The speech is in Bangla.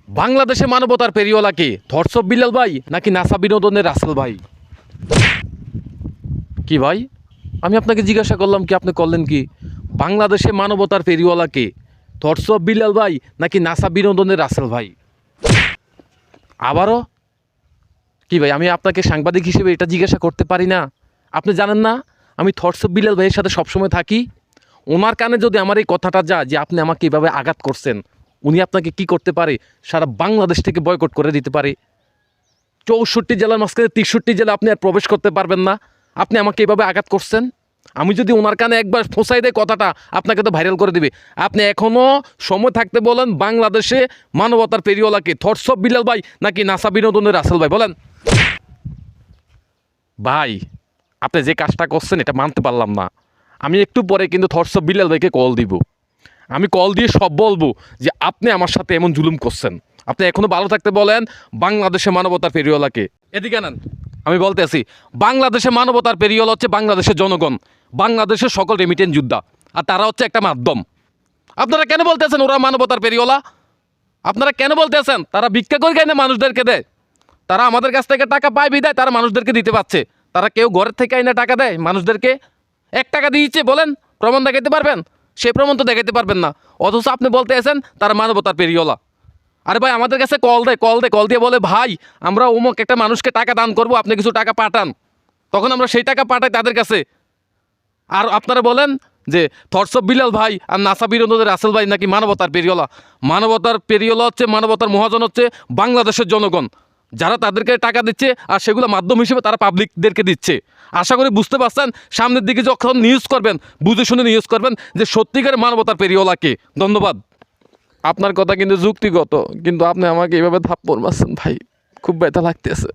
বাংলাদেশে মানবতার পেরিওয়ালা কে? থটস অফ বিলাল ভাই নাকি নাসা বিনোদনের রাসেল ভাই? কি ভাই, আমি আপনাকে জিজ্ঞাসা করলাম, কি আপনি করলেন কি? বাংলাদেশে মানবতার পেরিওয়ালা কে? থটস অফ বিলাল ভাই নাকি নাসা বিনোদনের রাসেল ভাই? আবারও কি ভাই, আমি আপনাকে সাংবাদিক হিসেবে এটা জিজ্ঞাসা করতে পারি না? আপনি জানেন না আমি থটস অফ বিলাল ভাইয়ের সাথে সবসময় থাকি? ওনার কানে যদি আমার এই কথাটা যায় যে আপনি আমাকে এভাবে আঘাত করছেন, উনি আপনাকে কি করতে পারে? সারা বাংলাদেশ থেকে বয়কট করে দিতে পারে। 64 জেলার মাঝখানে 63 জেলা আপনি আর প্রবেশ করতে পারবেন না। আপনি আমাকে এভাবে আঘাত করছেন। আমি যদি ওনার কানে একবার ফোঁসাই দেয় কথাটা, আপনাকে তো ভাইরাল করে দিবে। আপনি এখনও সময় থাকতে বলেন, বাংলাদেশে মানবতার পেরিওয়ালাকে? থটস অফ বিলাল ভাই নাকি নাসা বিনোদনের রাসেল ভাই? বলেন ভাই, আপনি যে কাজটা করছেন এটা মানতে পারলাম না। আমি একটু পরে কিন্তু থটস অফ বিলাল ভাইকে কল দিব। আমি কল দিয়ে সব বলবো যে আপনি আমার সাথে এমন জুলুম করছেন। আপনি এখনও ভালো থাকতে বলেন বাংলাদেশে মানবতার পেরিওয়ালাকে। এদিকে নেন, আমি বলতে আছি, বাংলাদেশে মানবতার পেরিওয়ালা হচ্ছে বাংলাদেশের জনগণ, বাংলাদেশের সকল রেমিটেন্স যোদ্ধা, আর তারা হচ্ছে একটা মাধ্যম। আপনারা কেন বলতেছেন ওরা মানবতার পেরিওয়ালা? আপনারা কেন বলতেছেন তারা ভিক্ষা করে খায় না মানুষদেরকে দেয়? তারা আমাদের কাছ থেকে টাকা পায় বিদায় তারা মানুষদেরকে দিতে পারছে। তারা কেউ ঘরের থেকে আইনা টাকা দেয় মানুষদেরকে? 1 টাকা দিয়েছে বলেন, প্রমাণ দেখাতে পারবেন? সেই প্রমাণ তো দেখাতে পারবেন না। অথচ আপনি বলতে আছেন তারা মানবতার পেরিওয়ালা। আরে ভাই, আমাদের কাছে কল দিয়ে বলে, ভাই আমরা অমুক একটা মানুষকে টাকা দান করব, আপনি কিছু টাকা পাঠান। তখন আমরা সেই টাকা পাঠাই তাদের কাছে। আর আপনারা বলেন যে থটস অফ বিলাল ভাই আর নাসা বিনোদনের রাসেল ভাই নাকি মানবতার পেরিওয়ালা। মানবতার পেরিওয়ালা হচ্ছে, মানবতার মহাজন হচ্ছে বাংলাদেশের জনগণ, যারা তাদেরকে টাকা দিচ্ছে আর সেগুলো মাধ্যম হিসেবে তারা পাবলিকদেরকে দিচ্ছে। আশা করি বুঝতে পারছেন। সামনের দিকে যখন নিউজ করবেন বুঝে শুনে নিউজ করবেন যে সত্যিকারের মানবতার পেরিওয়ালাকে। ধন্যবাদ। আপনার কথা কিন্তু যুক্তিগত, কিন্তু আপনি আমাকে এইভাবে থাপ্পড় মারছেন ভাই, খুব ব্যথা লাগতেছে।